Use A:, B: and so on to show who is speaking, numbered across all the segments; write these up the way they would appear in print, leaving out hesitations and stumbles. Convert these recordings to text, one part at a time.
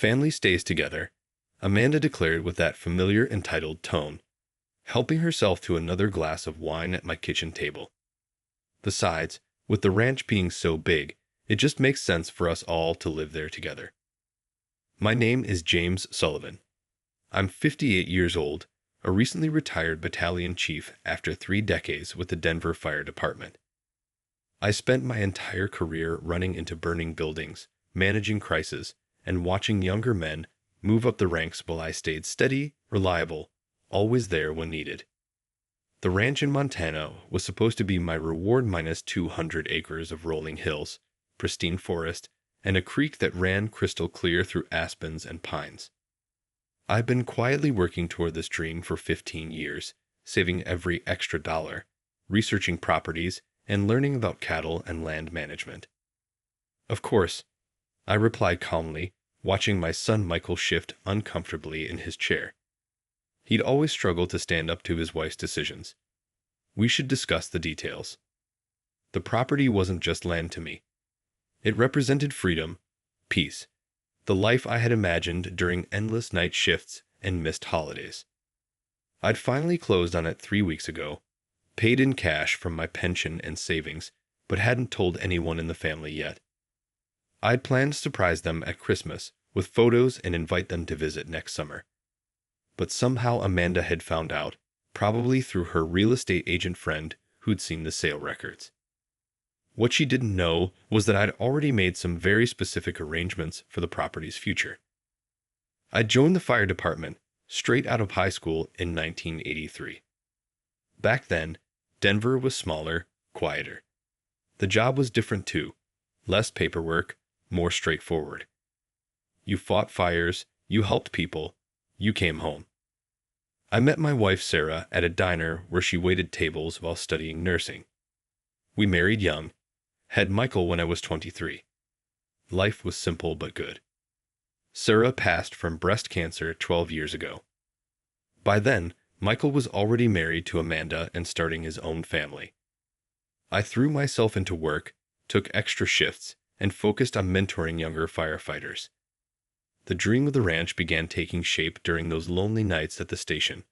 A: Family stays together, Amanda declared with that familiar entitled tone, helping herself to another glass of wine at my kitchen table. Besides, with the ranch being so big, it just makes sense for us all to live there together. My name is James Sullivan. I'm 58 years old, a recently retired battalion chief after 3 decades with the Denver Fire Department. I spent my entire career running into burning buildings, managing crises, and watching younger men move up the ranks while I stayed steady, reliable, always there when needed. The ranch in Montana was supposed to be my reward minus 200 acres of rolling hills, pristine forest, and a creek that ran crystal clear through aspens and pines. I've been quietly working toward this dream for 15 years, saving every extra dollar, researching properties, and learning about cattle and land management. Of course, I replied calmly, watching my son Michael shift uncomfortably in his chair. He'd always struggled to stand up to his wife's decisions. We should discuss the details. The property wasn't just land to me. It represented freedom, peace, the life I had imagined during endless night shifts and missed holidays. I'd finally closed on it 3 weeks ago, paid in cash from my pension and savings, but hadn't told anyone in the family yet. I'd planned to surprise them at Christmas with photos and invite them to visit next summer. But somehow Amanda had found out, probably through her real estate agent friend who'd seen the sale records. What she didn't know was that I'd already made some very specific arrangements for the property's future. I joined the fire department straight out of high school in 1983. Back then, Denver was smaller, quieter. The job was different too, less paperwork, more straightforward. You fought fires, you helped people, you came home. I met my wife Sarah at a diner where she waited tables while studying nursing. We married young, had Michael when I was 23. Life was simple but good. Sarah passed from breast cancer 12 years ago. By then, Michael was already married to Amanda and starting his own family. I threw myself into work, took extra shifts, and focused on mentoring younger firefighters. The dream of the ranch began taking shape during those lonely nights at the station,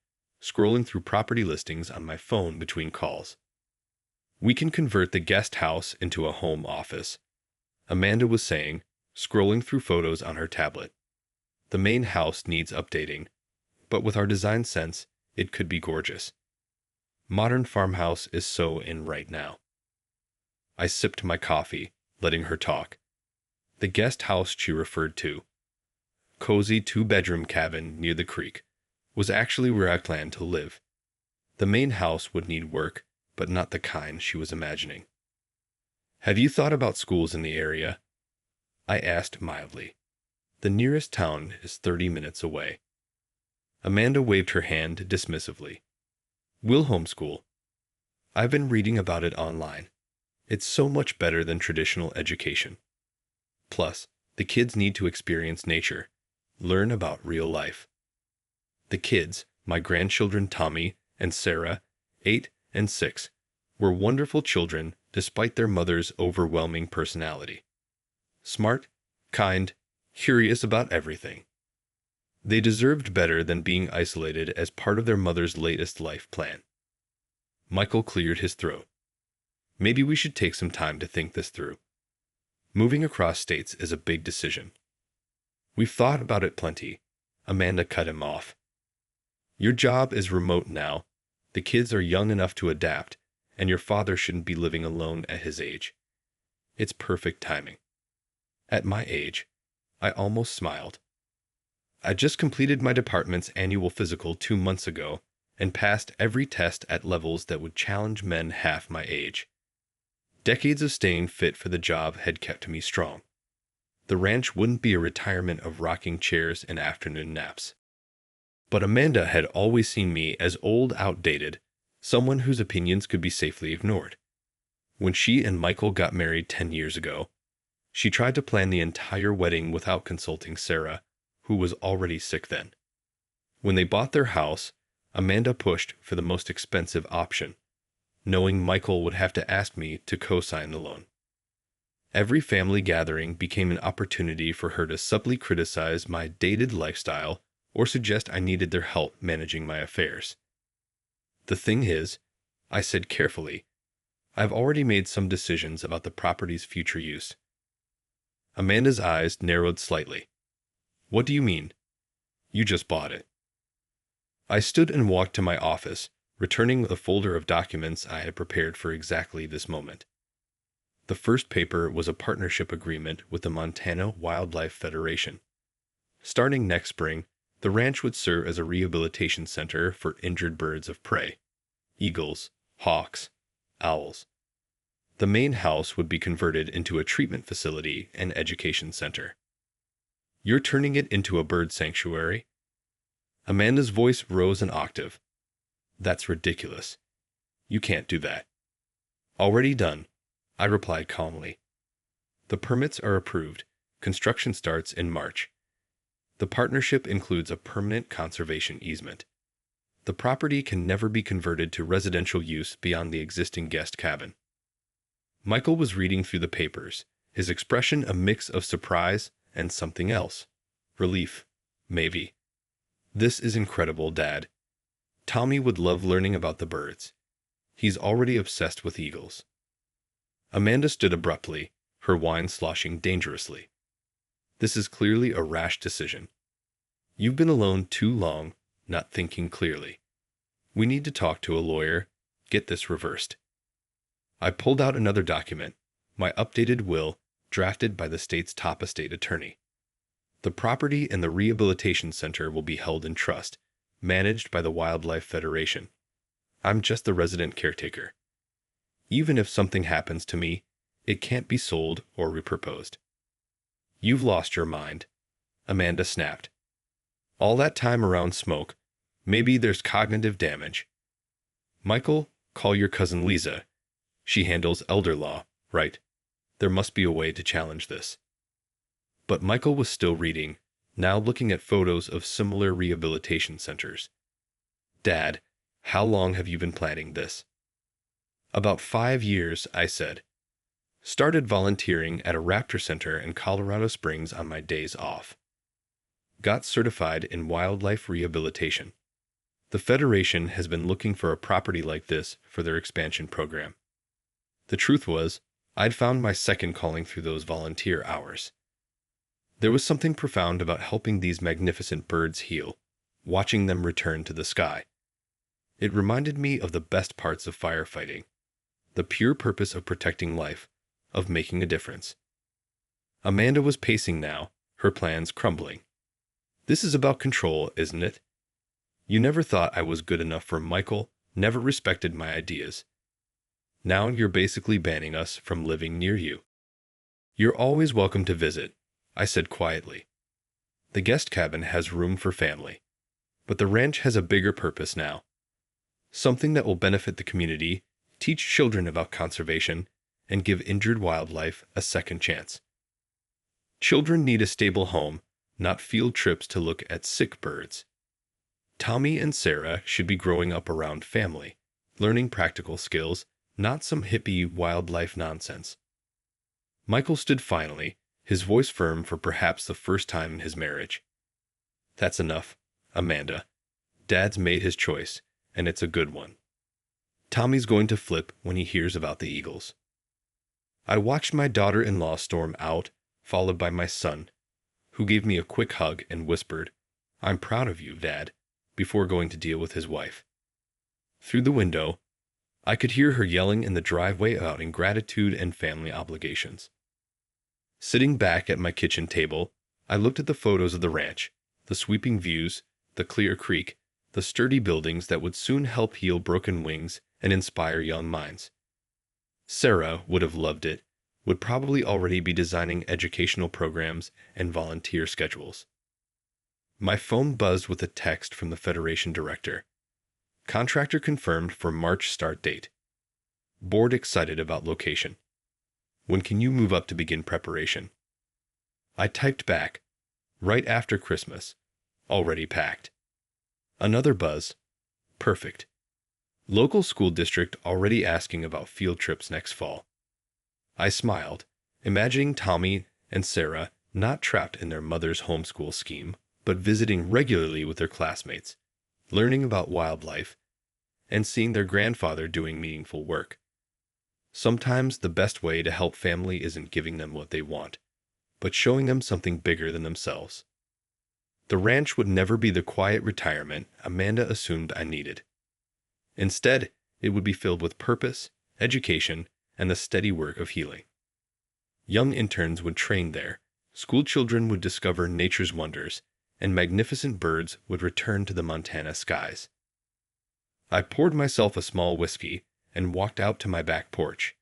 A: scrolling through property listings on my phone between calls. We can convert the guest house into a home office, Amanda was saying, scrolling through photos on her tablet. The main house needs updating, but with our design sense, it could be gorgeous. Modern farmhouse is so in right now. I sipped my coffee, letting her talk. The guest house she referred to, cozy 2-bedroom cabin near the creek, was actually where I planned to live. The main house would need work, but not the kind she was imagining. Have you thought about schools in the area? I asked mildly. The nearest town is 30 minutes away. Amanda waved her hand dismissively. We'll homeschool. I've been reading about it online. It's so much better than traditional education. Plus, the kids need to experience nature, learn about real life. The kids, my grandchildren Tommy and Sarah, 8 and 6, were wonderful children despite their mother's overwhelming personality. Smart, kind, curious about everything. They deserved better than being isolated as part of their mother's latest life plan. Michael cleared his throat. Maybe we should take some time to think this through. Moving across states is a big decision. We've thought about it plenty. Amanda cut him off. Your job is remote now. The kids are young enough to adapt, and your father shouldn't be living alone at his age. It's perfect timing. At my age, I almost smiled. I just completed my department's annual physical 2 months ago and passed every test at levels that would challenge men half my age. Decades of staying fit for the job had kept me strong. The ranch wouldn't be a retirement of rocking chairs and afternoon naps. But Amanda had always seen me as old, outdated, someone whose opinions could be safely ignored. When she and Michael got married 10 years ago, she tried to plan the entire wedding without consulting Sarah, who was already sick then. When they bought their house, Amanda pushed for the most expensive option, knowing Michael would have to ask me to co-sign the loan. Every family gathering became an opportunity for her to subtly criticize my dated lifestyle or suggest I needed their help managing my affairs. The thing is, I said carefully, I've already made some decisions about the property's future use. Amanda's eyes narrowed slightly. What do you mean? You just bought it. I stood and walked to my office, returning with a folder of documents I had prepared for exactly this moment. The first paper was a partnership agreement with the Montana Wildlife Federation. Starting next spring, the ranch would serve as a rehabilitation center for injured birds of prey, eagles, hawks, owls. The main house would be converted into a treatment facility and education center. You're turning it into a bird sanctuary? Amanda's voice rose an octave. That's ridiculous. You can't do that. Already done, I replied calmly. The permits are approved. Construction starts in March. The partnership includes a permanent conservation easement. The property can never be converted to residential use beyond the existing guest cabin. Michael was reading through the papers, his expression a mix of surprise and something else. Relief, maybe. This is incredible, Dad. Tommy would love learning about the birds. He's already obsessed with eagles. Amanda stood abruptly, her wine sloshing dangerously. This is clearly a rash decision. You've been alone too long, not thinking clearly. We need to talk to a lawyer, get this reversed. I pulled out another document, my updated will, drafted by the state's top estate attorney. The property and the rehabilitation center will be held in trust, managed by the Wildlife Federation. I'm just the resident caretaker. Even if something happens to me, it can't be sold or repurposed. You've lost your mind, Amanda snapped. All that time around smoke, maybe there's cognitive damage. Michael, call your cousin Lisa. She handles elder law, right? There must be a way to challenge this. But Michael was still reading, now looking at photos of similar rehabilitation centers. Dad, how long have you been planning this? About 5 years, I said. Started volunteering at a raptor center in Colorado Springs on my days off. Got certified in wildlife rehabilitation. The Federation has been looking for a property like this for their expansion program. The truth was, I'd found my second calling through those volunteer hours. There was something profound about helping these magnificent birds heal, watching them return to the sky. It reminded me of the best parts of firefighting, the pure purpose of protecting life, of making a difference. Amanda was pacing now, her plans crumbling. This is about control, isn't it? You never thought I was good enough for Michael, never respected my ideas. Now you're basically banning us from living near you. You're always welcome to visit, I said quietly. The guest cabin has room for family, but the ranch has a bigger purpose now. Something that will benefit the community, teach children about conservation, and give injured wildlife a second chance. Children need a stable home, not field trips to look at sick birds. Tommy and Sarah should be growing up around family, learning practical skills, not some hippie wildlife nonsense. Michael stood finally, his voice firm for perhaps the first time in his marriage. That's enough, Amanda. Dad's made his choice, and it's a good one. Tommy's going to flip when he hears about the eagles. I watched my daughter-in-law storm out, followed by my son, who gave me a quick hug and whispered, "I'm proud of you, Dad," before going to deal with his wife. Through the window, I could hear her yelling in the driveway about ingratitude and family obligations. Sitting back at my kitchen table, I looked at the photos of the ranch, the sweeping views, the clear creek, the sturdy buildings that would soon help heal broken wings and inspire young minds. Sarah would have loved it, would probably already be designing educational programs and volunteer schedules. My phone buzzed with a text from the Federation director. Contractor confirmed for March start date. Board excited about location. When can you move up to begin preparation? I typed back, right after Christmas. Already packed. Another buzz. Perfect. Local school district already asking about field trips next fall. I smiled, imagining Tommy and Sarah not trapped in their mother's homeschool scheme, but visiting regularly with their classmates, learning about wildlife, and seeing their grandfather doing meaningful work. Sometimes the best way to help family isn't giving them what they want, but showing them something bigger than themselves. The ranch would never be the quiet retirement Amanda assumed I needed. Instead, it would be filled with purpose, education, and the steady work of healing. Young interns would train there, school children would discover nature's wonders, and magnificent birds would return to the Montana skies. I poured myself a small whiskey and walked out to my back porch.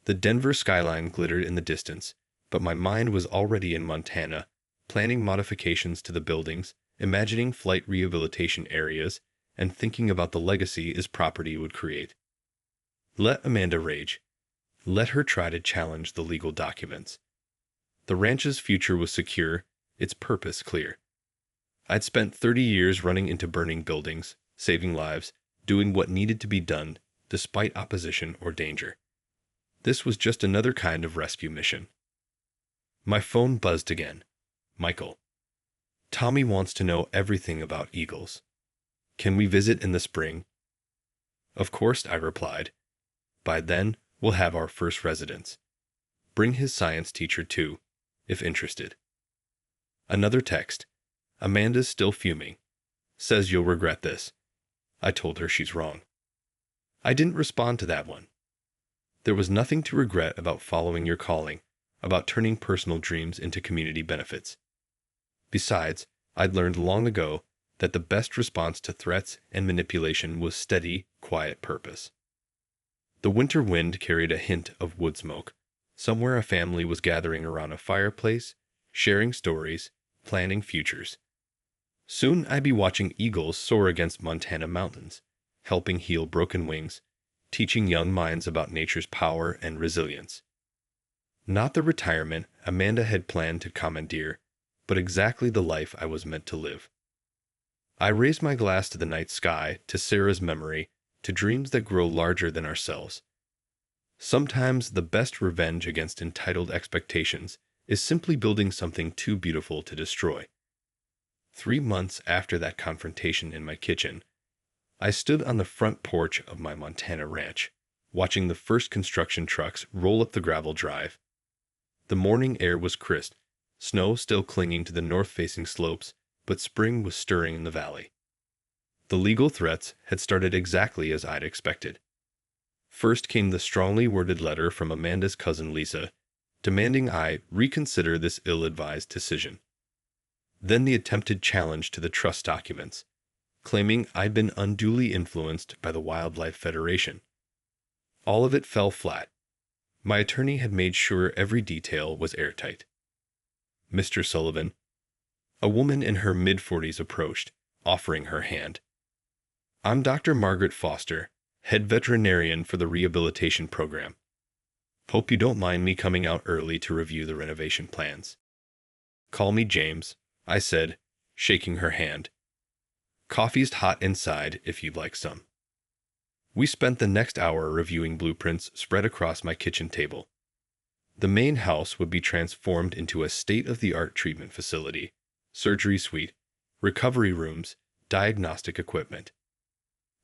A: The Denver skyline glittered in the distance, but my mind was already in Montana, planning modifications to the buildings, imagining flight rehabilitation areas, and thinking about the legacy his property would create. Let Amanda rage. Let her try to challenge the legal documents. The ranch's future was secure, its purpose clear. I'd spent 30 years running into burning buildings, saving lives, doing what needed to be done, despite opposition or danger. This was just another kind of rescue mission. My phone buzzed again. Michael. Tommy wants to know everything about eagles. Can we visit in the spring? Of course, I replied. By then, we'll have our first residents. Bring his science teacher too, if interested. Another text. Amanda's still fuming. Says you'll regret this. I told her she's wrong. I didn't respond to that one. There was nothing to regret about following your calling, about turning personal dreams into community benefits. Besides, I'd learned long ago that the best response to threats and manipulation was steady, quiet purpose. The winter wind carried a hint of wood smoke. Somewhere a family was gathering around a fireplace, sharing stories, planning futures. Soon I'd be watching eagles soar against Montana mountains, helping heal broken wings, teaching young minds about nature's power and resilience. Not the retirement Amanda had planned to commandeer, but exactly the life I was meant to live. I raised my glass to the night sky, to Sarah's memory, to dreams that grow larger than ourselves. Sometimes the best revenge against entitled expectations is simply building something too beautiful to destroy. 3 months after that confrontation in my kitchen, I stood on the front porch of my Montana ranch, watching the first construction trucks roll up the gravel drive. The morning air was crisp, snow still clinging to the north-facing slopes, but spring was stirring in the valley. The legal threats had started exactly as I'd expected. First came the strongly worded letter from Amanda's cousin Lisa, demanding I reconsider this ill-advised decision. Then the attempted challenge to the trust documents, claiming I'd been unduly influenced by the Wildlife Federation. All of it fell flat. My attorney had made sure every detail was airtight. Mr. Sullivan. A woman in her mid-40s approached, offering her hand. I'm Dr. Margaret Foster, head veterinarian for the rehabilitation program. Hope you don't mind me coming out early to review the renovation plans. Call me James, I said, shaking her hand. Coffee's hot inside if you'd like some. We spent the next hour reviewing blueprints spread across my kitchen table. The main house would be transformed into a state-of-the-art treatment facility, surgery suite, recovery rooms, diagnostic equipment.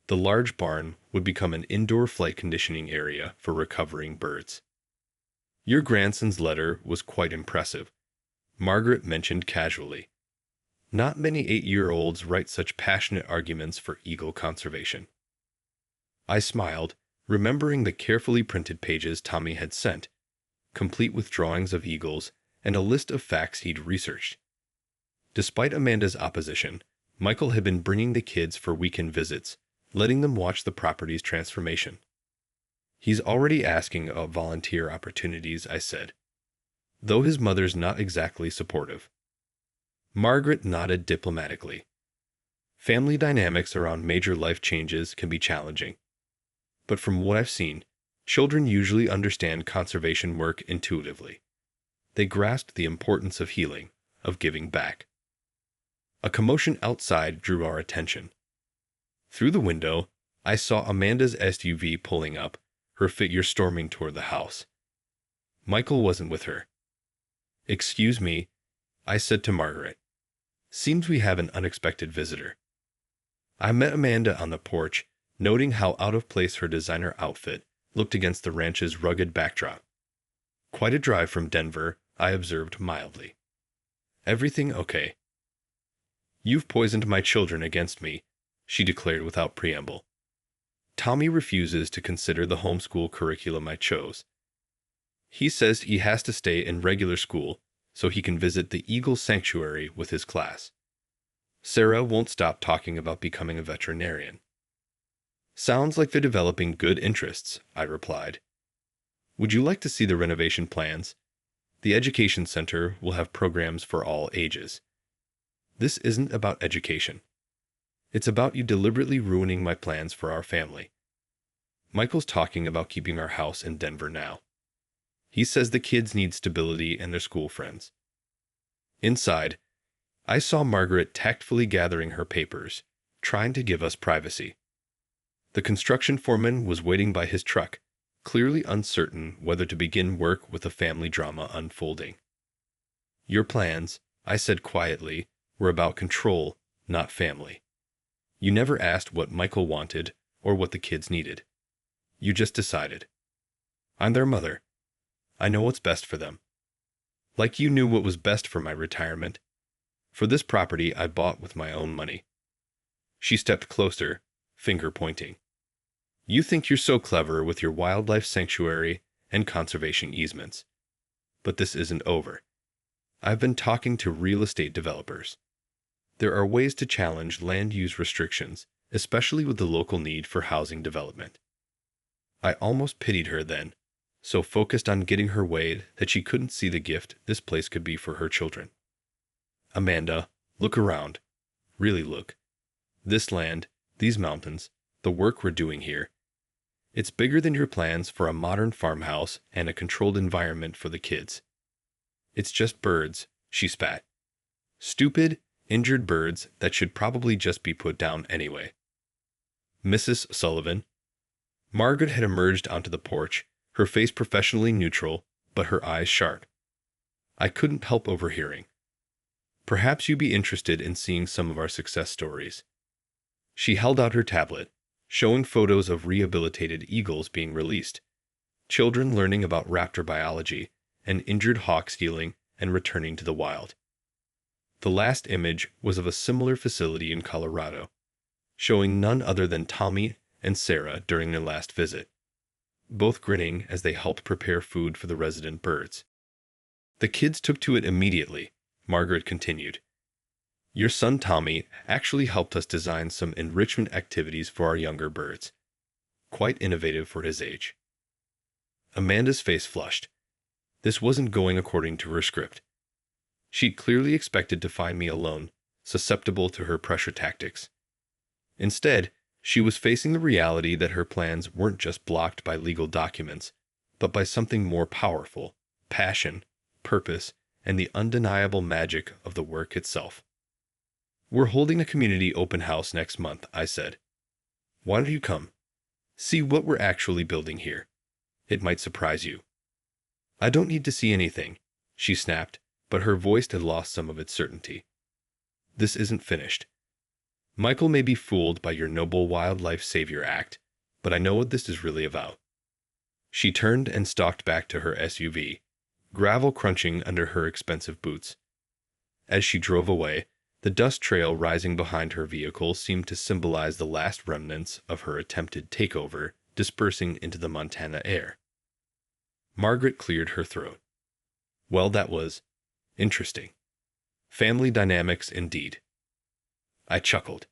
A: The large barn would become an indoor flight conditioning area for recovering birds. Your grandson's letter was quite impressive, Margaret mentioned casually. Not many 8-year-olds write such passionate arguments for eagle conservation. I smiled, remembering the carefully printed pages Tommy had sent, complete with drawings of eagles and a list of facts he'd researched. Despite Amanda's opposition, Michael had been bringing the kids for weekend visits, letting them watch the property's transformation. He's already asking about volunteer opportunities, I said, though his mother's not exactly supportive. Margaret nodded diplomatically. Family dynamics around major life changes can be challenging. But from what I've seen, children usually understand conservation work intuitively. They grasped the importance of healing, of giving back. A commotion outside drew our attention. Through the window, I saw Amanda's SUV pulling up, her figure storming toward the house. Michael wasn't with her. "Excuse me," I said to Margaret. "Seems we have an unexpected visitor." I met Amanda on the porch, noting how out of place her designer outfit looked against the ranch's rugged backdrop. "Quite a drive from Denver," I observed mildly. "Everything okay?" "You've poisoned my children against me," she declared without preamble. "Tommy refuses to consider the homeschool curriculum I chose. He says he has to stay in regular school so he can visit the Eagle Sanctuary with his class. Sarah won't stop talking about becoming a veterinarian." "Sounds like they're developing good interests," I replied. "Would you like to see the renovation plans? The education center will have programs for all ages." "This isn't about education. It's about you deliberately ruining my plans for our family. Michael's talking about keeping our house in Denver now. He says the kids need stability and their school friends." Inside, I saw Margaret tactfully gathering her papers, trying to give us privacy. The construction foreman was waiting by his truck, clearly uncertain whether to begin work with the family drama unfolding. "Your plans," I said quietly, "were about control, not family. You never asked what Michael wanted or what the kids needed. You just decided. I'm their mother. I know what's best for them. Like you knew what was best for my retirement. For this property I bought with my own money." She stepped closer, finger pointing. "You think you're so clever with your wildlife sanctuary and conservation easements. But this isn't over. I've been talking to real estate developers. There are ways to challenge land use restrictions, especially with the local need for housing development." I almost pitied her then, so focused on getting her way that she couldn't see the gift this place could be for her children. "Amanda, look around. Really look. This land, these mountains, the work we're doing here. It's bigger than your plans for a modern farmhouse and a controlled environment for the kids. It's just birds," she spat. "Stupid, injured birds that should probably just be put down anyway." "Mrs. Sullivan." Margaret had emerged onto the porch, her face professionally neutral, but her eyes sharp. I couldn't help overhearing. "Perhaps you'd be interested in seeing some of our success stories." She held out her tablet, showing photos of rehabilitated eagles being released, children learning about raptor biology, and injured hawks healing and returning to the wild. The last image was of a similar facility in Colorado, showing none other than Tommy and Sarah during their last visit, both grinning as they helped prepare food for the resident birds. "The kids took to it immediately," Margaret continued. "Your son Tommy actually helped us design some enrichment activities for our younger birds. Quite innovative for his age." Amanda's face flushed. This wasn't going according to her script. She'd clearly expected to find me alone, susceptible to her pressure tactics. Instead, she was facing the reality that her plans weren't just blocked by legal documents, but by something more powerful: passion, purpose, and the undeniable magic of the work itself. "We're holding a community open house next month," I said. "Why don't you come? See what we're actually building here. It might surprise you." "I don't need to see anything," she snapped, but her voice had lost some of its certainty. "This isn't finished. Michael may be fooled by your noble wildlife savior act, but I know what this is really about." She turned and stalked back to her SUV, gravel crunching under her expensive boots. As she drove away, the dust trail rising behind her vehicle seemed to symbolize the last remnants of her attempted takeover dispersing into the Montana air. Margaret cleared her throat. "Well, that was interesting. Family dynamics indeed." I chuckled.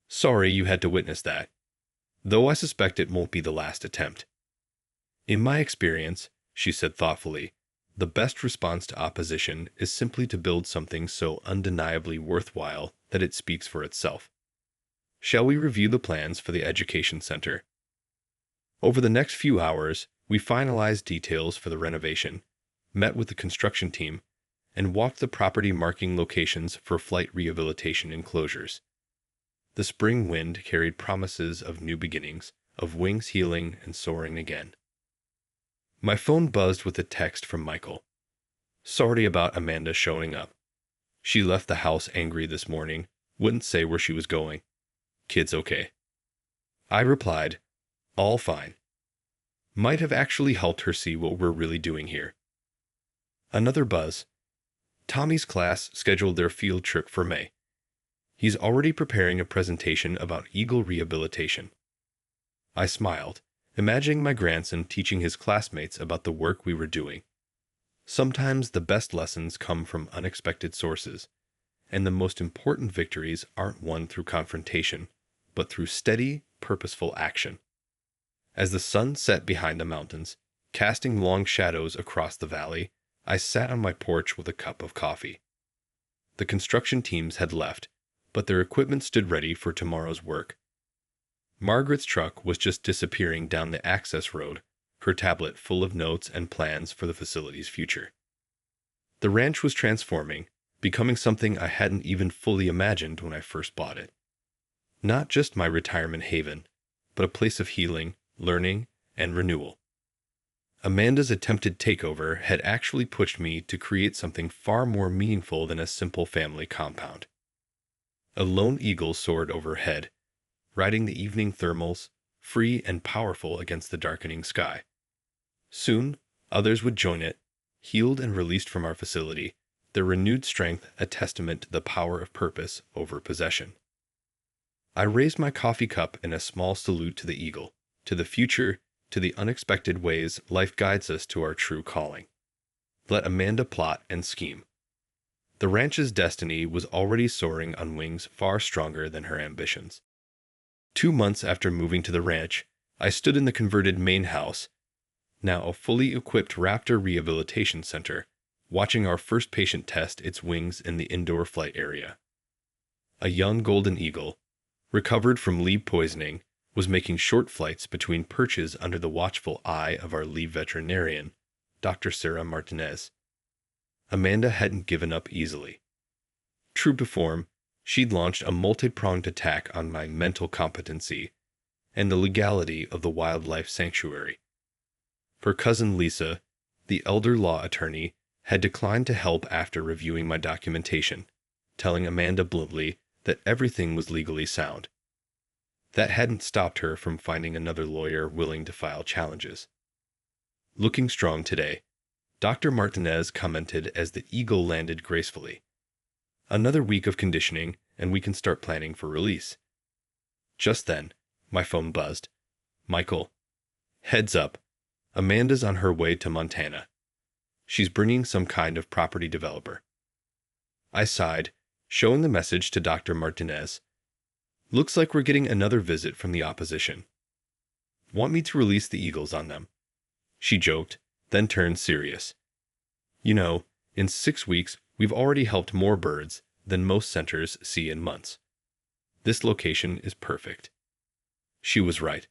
A: "Sorry you had to witness that. Though I suspect it won't be the last attempt." "In my experience," she said thoughtfully, "the best response to opposition is simply to build something so undeniably worthwhile that it speaks for itself. Shall we review the plans for the education center?" Over the next few hours, we finalized details for the renovation, met with the construction team, and walked the property marking locations for flight rehabilitation enclosures. The spring wind carried promises of new beginnings, of wings healing and soaring again. My phone buzzed with a text from Michael. Sorry about Amanda showing up. She left the house angry this morning, wouldn't say where she was going. Kids okay? I replied, all fine. Might have actually helped her see what we're really doing here. Another buzz. Tommy's class scheduled their field trip for May. He's already preparing a presentation about eagle rehabilitation. I smiled, imagining my grandson teaching his classmates about the work we were doing. Sometimes the best lessons come from unexpected sources, and the most important victories aren't won through confrontation, but through steady, purposeful action. As the sun set behind the mountains, casting long shadows across the valley, I sat on my porch with a cup of coffee. The construction teams had left, but their equipment stood ready for tomorrow's work. Margaret's truck was just disappearing down the access road, her tablet full of notes and plans for the facility's future. The ranch was transforming, becoming something I hadn't even fully imagined when I first bought it. Not just my retirement haven, but a place of healing, learning, and renewal. Amanda's attempted takeover had actually pushed me to create something far more meaningful than a simple family compound. A lone eagle soared overhead, riding the evening thermals, free and powerful against the darkening sky. Soon, others would join it, healed and released from our facility, their renewed strength a testament to the power of purpose over possession. I raised my coffee cup in a small salute to the eagle, to the future, to the unexpected ways life guides us to our true calling. Let Amanda plot and scheme. The ranch's destiny was already soaring on wings far stronger than her ambitions. 2 months after moving to the ranch, I stood in the converted main house, now a fully equipped Raptor Rehabilitation Center, watching our first patient test its wings in the indoor flight area. A young golden eagle, recovered from lead poisoning, was making short flights between perches under the watchful eye of our lead veterinarian, Dr. Sarah Martinez. Amanda hadn't given up easily. True to form, she'd launched a multi-pronged attack on my mental competency and the legality of the wildlife sanctuary. Her cousin Lisa, the elder law attorney, had declined to help after reviewing my documentation, telling Amanda bluntly that everything was legally sound. That hadn't stopped her from finding another lawyer willing to file challenges. Looking strong today, Dr. Martinez commented as the eagle landed gracefully. Another week of conditioning, and we can start planning for release. Just then, my phone buzzed. Michael. Heads up. Amanda's on her way to Montana. She's bringing some kind of property developer. I sighed, showing the message to Dr. Martinez. Looks like we're getting another visit from the opposition. Want me to release the eagles on them? She joked, then turned serious. You know, in 6 weeks, we've already helped more birds than most centers see in months. This location is perfect. She was right.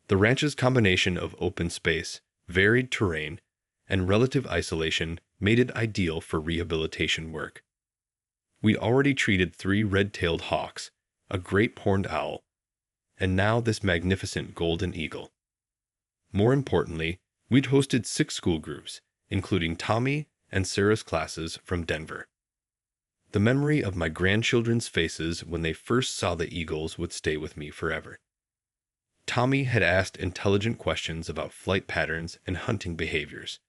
A: The ranch's combination of open space, varied terrain, and relative isolation made it ideal for rehabilitation work. We already treated 3 red-tailed hawks, a great horned owl, and now this magnificent golden eagle. More importantly, we'd hosted 6 school groups, including Tommy and Sarah's classes from Denver. The memory of my grandchildren's faces when they first saw the eagles would stay with me forever. Tommy had asked intelligent questions about flight patterns and hunting behaviors,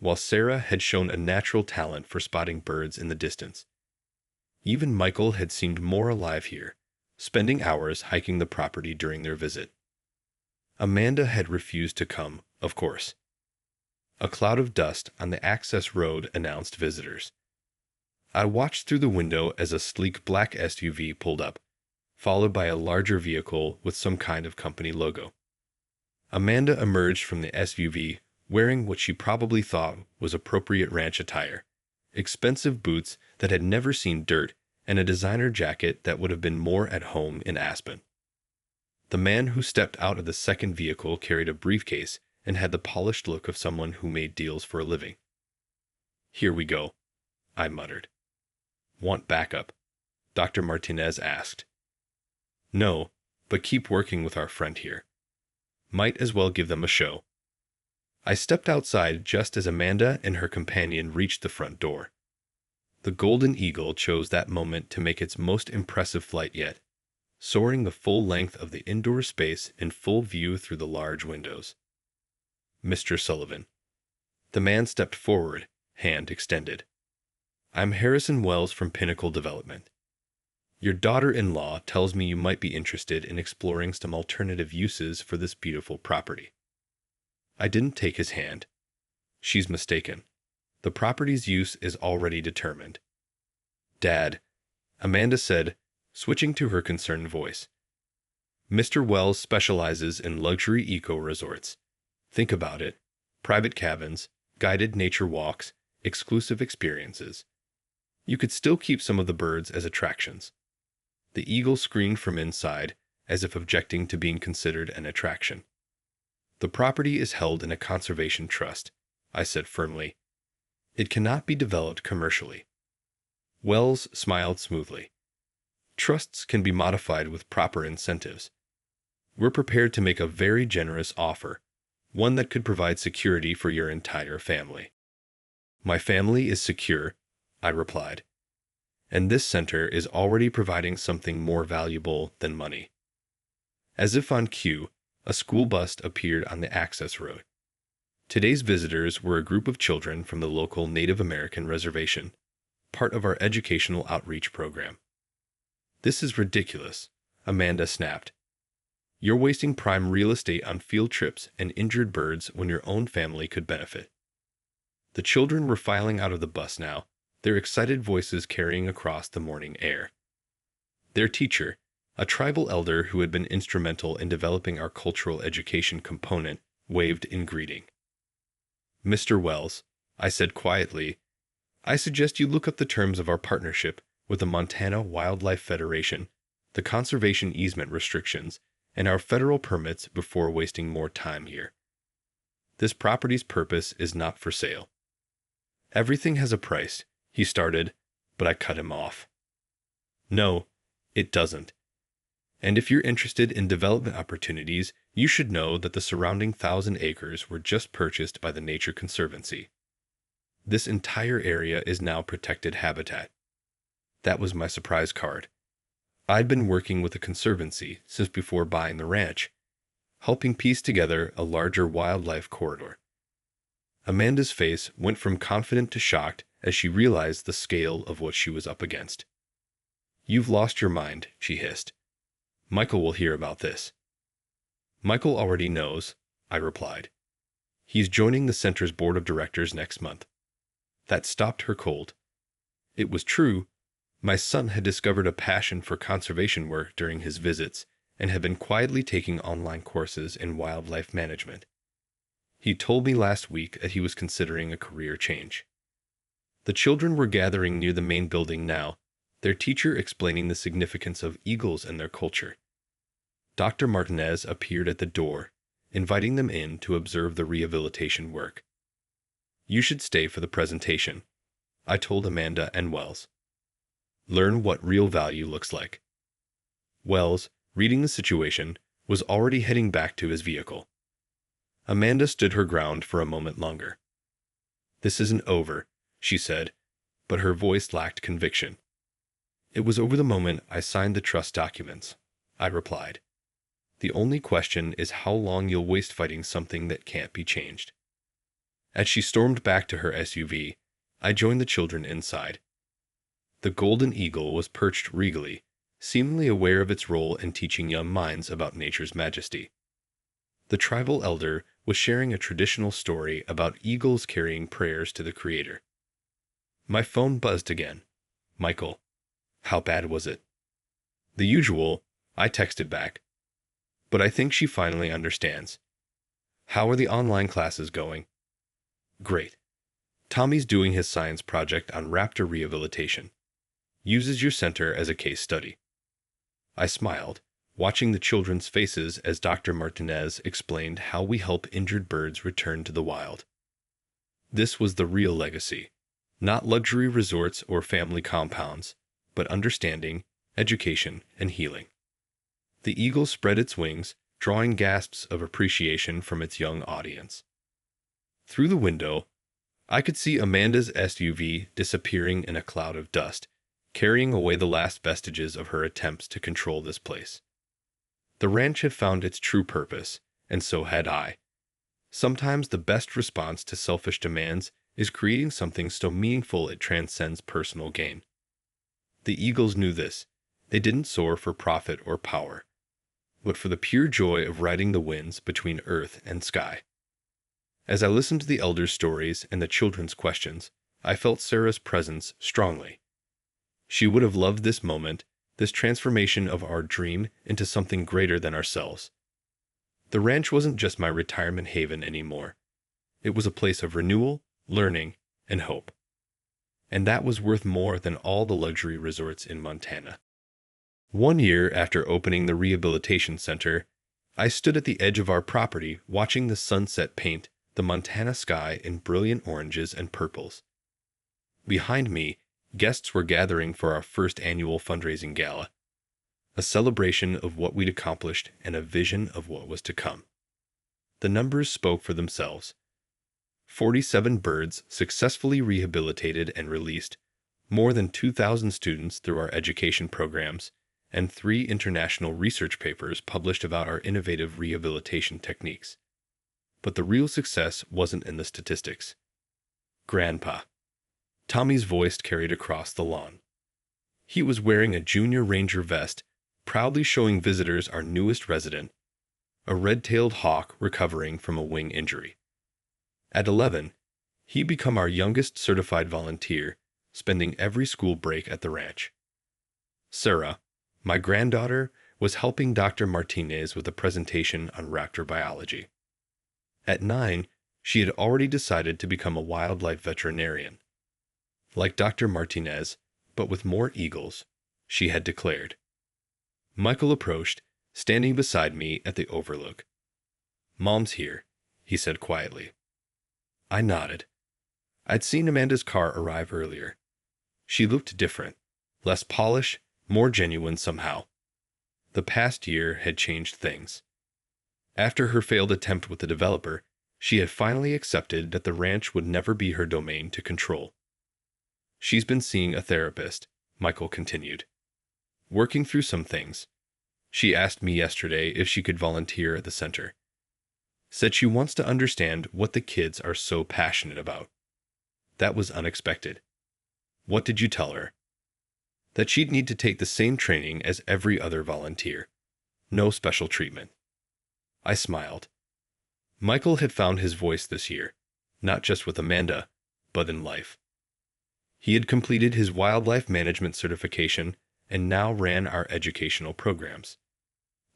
A: while Sarah had shown a natural talent for spotting birds in the distance. Even Michael had seemed more alive here, spending hours hiking the property during their visit. Amanda had refused to come, of course. A cloud of dust on the access road announced visitors. I watched through the window as a sleek black SUV pulled up, followed by a larger vehicle with some kind of company logo. Amanda emerged from the SUV wearing what she probably thought was appropriate ranch attire, expensive boots that had never seen dirt, and a designer jacket that would have been more at home in Aspen. The man who stepped out of the second vehicle carried a briefcase and had the polished look of someone who made deals for a living. "Here we go," I muttered. "Want backup?" Dr. Martinez asked. "No, but keep working with our friend here. Might as well give them a show." I stepped outside just as Amanda and her companion reached the front door. The Golden Eagle chose that moment to make its most impressive flight yet, soaring the full length of the indoor space in full view through the large windows. Mr. Sullivan. The man stepped forward, hand extended. I'm Harrison Wells from Pinnacle Development. Your daughter-in-law tells me you might be interested in exploring some alternative uses for this beautiful property. I didn't take his hand. She's mistaken. The property's use is already determined. Dad, Amanda said, switching to her concerned voice. Mr. Wells specializes in luxury eco-resorts. Think about it. Private cabins, guided nature walks, exclusive experiences. You could still keep some of the birds as attractions. The eagle screamed from inside, as if objecting to being considered an attraction. The property is held in a conservation trust, I said firmly. It cannot be developed commercially. Wells smiled smoothly. Trusts can be modified with proper incentives. We're prepared to make a very generous offer, one that could provide security for your entire family. My family is secure, I replied. And this center is already providing something more valuable than money. As if on cue, a school bus appeared on the access road. Today's visitors were a group of children from the local Native American reservation, part of our educational outreach program. This is ridiculous, Amanda snapped. You're wasting prime real estate on field trips and injured birds when your own family could benefit. The children were filing out of the bus now, their excited voices carrying across the morning air. Their teacher, a tribal elder who had been instrumental in developing our cultural education component, waved in greeting. Mr. Wells, I said quietly, I suggest you look up the terms of our partnership with the Montana Wildlife Federation, the conservation easement restrictions, and our federal permits before wasting more time here. This property's purpose is not for sale. Everything has a price, he started, but I cut him off. No, it doesn't. And if you're interested in development opportunities, you should know that the surrounding 1,000 acres were just purchased by the Nature Conservancy. This entire area is now protected habitat. That was my surprise card. I'd been working with the Conservancy since before buying the ranch, helping piece together a larger wildlife corridor. Amanda's face went from confident to shocked as she realized the scale of what she was up against. You've lost your mind, she hissed. Michael will hear about this. Michael already knows, I replied. He's joining the center's board of directors next month. That stopped her cold. It was true. My son had discovered a passion for conservation work during his visits and had been quietly taking online courses in wildlife management. He told me last week that he was considering a career change. The children were gathering near the main building now, their teacher explaining the significance of eagles and their culture. Dr. Martinez appeared at the door, inviting them in to observe the rehabilitation work. You should stay for the presentation, I told Amanda and Wells. Learn what real value looks like. Wells, reading the situation, was already heading back to his vehicle. Amanda stood her ground for a moment longer. This isn't over, she said, but her voice lacked conviction. It was over the moment I signed the trust documents, I replied. The only question is how long you'll waste fighting something that can't be changed. As she stormed back to her SUV, I joined the children inside. The Golden Eagle was perched regally, seemingly aware of its role in teaching young minds about nature's majesty. The tribal elder was sharing a traditional story about eagles carrying prayers to the Creator. My phone buzzed again. Michael, how bad was it? The usual, I texted back. But I think she finally understands. How are the online classes going? Great. Tommy's doing his science project on raptor rehabilitation. Uses your center as a case study. I smiled, watching the children's faces as Dr. Martinez explained how we help injured birds return to the wild. This was the real legacy, not luxury resorts or family compounds, but understanding, education, and healing. The eagle spread its wings, drawing gasps of appreciation from its young audience. Through the window, I could see Amanda's SUV disappearing in a cloud of dust, carrying away the last vestiges of her attempts to control this place. The ranch had found its true purpose, and so had I. Sometimes the best response to selfish demands is creating something so meaningful it transcends personal gain. The eagles knew this. They didn't soar for profit or power, but for the pure joy of riding the winds between earth and sky. As I listened to the elders' stories and the children's questions, I felt Sarah's presence strongly. She would have loved this moment, this transformation of our dream into something greater than ourselves. The ranch wasn't just my retirement haven anymore. It was a place of renewal, learning, and hope. And that was worth more than all the luxury resorts in Montana. 1 year after opening the rehabilitation center, I stood at the edge of our property watching the sunset paint the Montana sky in brilliant oranges and purples. Behind me, guests were gathering for our first annual fundraising gala, a celebration of what we'd accomplished and a vision of what was to come. The numbers spoke for themselves. 47 birds successfully rehabilitated and released, more than 2,000 students through our education programs, and 3 international research papers published about our innovative rehabilitation techniques. But the real success wasn't in the statistics. Grandpa. Tommy's voice carried across the lawn. He was wearing a Junior Ranger vest, proudly showing visitors our newest resident, a red-tailed hawk recovering from a wing injury. At 11, he'd become our youngest certified volunteer, spending every school break at the ranch. Sarah, my granddaughter, was helping Dr. Martinez with a presentation on raptor biology. At 9, she had already decided to become a wildlife veterinarian. Like Dr. Martinez, but with more eagles, she had declared. Michael approached, standing beside me at the overlook. "Mom's here," he said quietly. I nodded. I'd seen Amanda's car arrive earlier. She looked different, less polished, more genuine somehow. The past year had changed things. After her failed attempt with the developer, she had finally accepted that the ranch would never be her domain to control. "She's been seeing a therapist," Michael continued. "Working through some things. She asked me yesterday if she could volunteer at the center. Said she wants to understand what the kids are so passionate about." That was unexpected. "What did you tell her?" "That she'd need to take the same training as every other volunteer. No special treatment." I smiled. Michael had found his voice this year, not just with Amanda, but in life. He had completed his wildlife management certification and now ran our educational programs.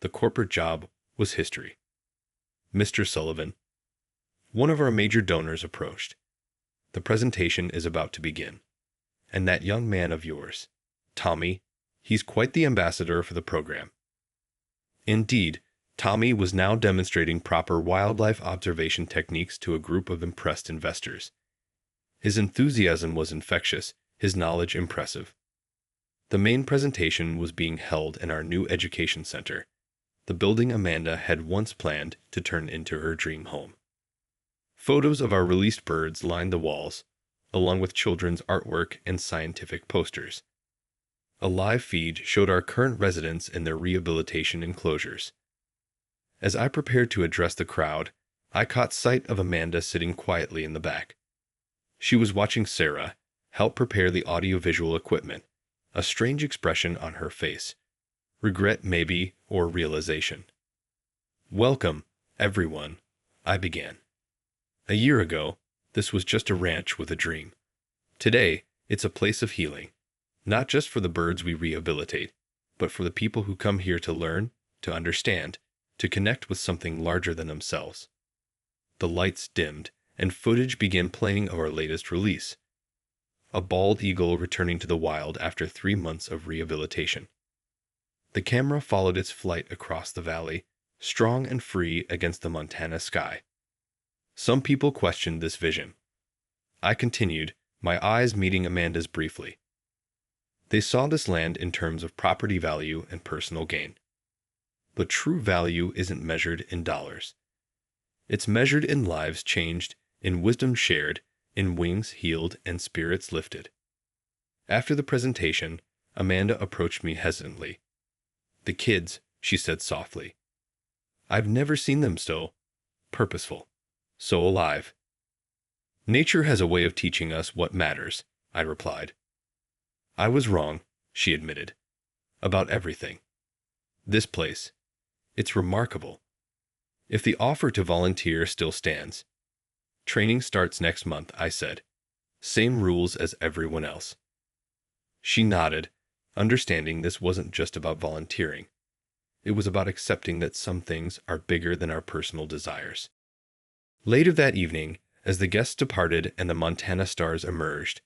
A: The corporate job was history. "Mr. Sullivan." One of our major donors approached. "The presentation is about to begin. And that young man of yours, Tommy, he's quite the ambassador for the program." Indeed, Tommy was now demonstrating proper wildlife observation techniques to a group of impressed investors. His enthusiasm was infectious, his knowledge impressive. The main presentation was being held in our new education center, the building Amanda had once planned to turn into her dream home. Photos of our released birds lined the walls, along with children's artwork and scientific posters. A live feed showed our current residents in their rehabilitation enclosures. As I prepared to address the crowd, I caught sight of Amanda sitting quietly in the back. She was watching Sarah help prepare the audiovisual equipment, a strange expression on her face. Regret maybe, or realization. "Welcome, everyone," I began. A year ago, this was just a ranch with a dream. Today, it's a place of healing, not just for the birds we rehabilitate, but for the people who come here to learn, to understand, to connect with something larger than themselves. The lights dimmed, and footage began playing of our latest release. A bald eagle returning to the wild after 3 months of rehabilitation. The camera followed its flight across the valley, strong and free against the Montana sky. Some people questioned this vision. I continued, my eyes meeting Amanda's briefly. They saw this land in terms of property value and personal gain. But true value isn't measured in dollars. It's measured in lives changed, in wisdom shared, in wings healed, and spirits lifted. After the presentation, Amanda approached me hesitantly. "The kids," she said softly. "I've never seen them so purposeful, so alive." "Nature has a way of teaching us what matters," I replied. "I was wrong," she admitted. "About everything. This place. It's remarkable. If the offer to volunteer still stands." "Training starts next month," I said. "Same rules as everyone else." She nodded, understanding this wasn't just about volunteering. It was about accepting that some things are bigger than our personal desires. Later that evening, as the guests departed and the Montana stars emerged,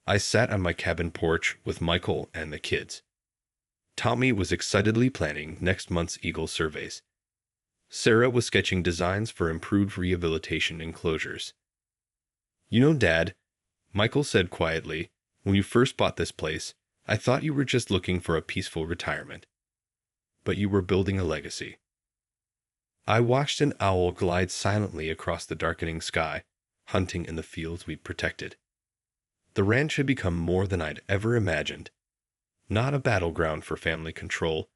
A: I sat on my cabin porch with Michael and the kids. Tommy was excitedly planning next month's Eagle surveys. Sarah was sketching designs for improved rehabilitation enclosures. "You know, Dad," Michael said quietly, "when you first bought this place, I thought you were just looking for a peaceful retirement. But you were building a legacy." I watched an owl glide silently across the darkening sky, hunting in the fields we'd protected. The ranch had become more than I'd ever imagined. Not a battleground for family control,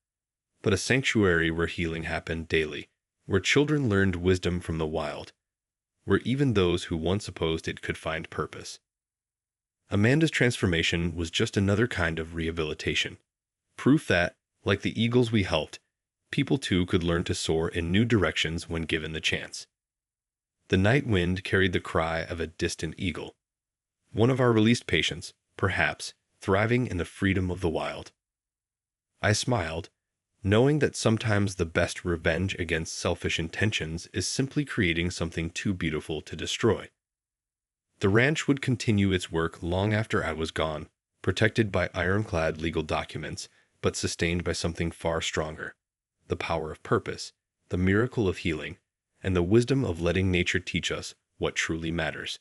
A: but a sanctuary where healing happened daily, where children learned wisdom from the wild, where even those who once opposed it could find purpose. Amanda's transformation was just another kind of rehabilitation, proof that, like the eagles we helped, people too could learn to soar in new directions when given the chance. The night wind carried the cry of a distant eagle, one of our released patients, perhaps, thriving in the freedom of the wild. I smiled, knowing that sometimes the best revenge against selfish intentions is simply creating something too beautiful to destroy. The ranch would continue its work long after I was gone, protected by ironclad legal documents, but sustained by something far stronger: the power of purpose, the miracle of healing, and the wisdom of letting nature teach us what truly matters.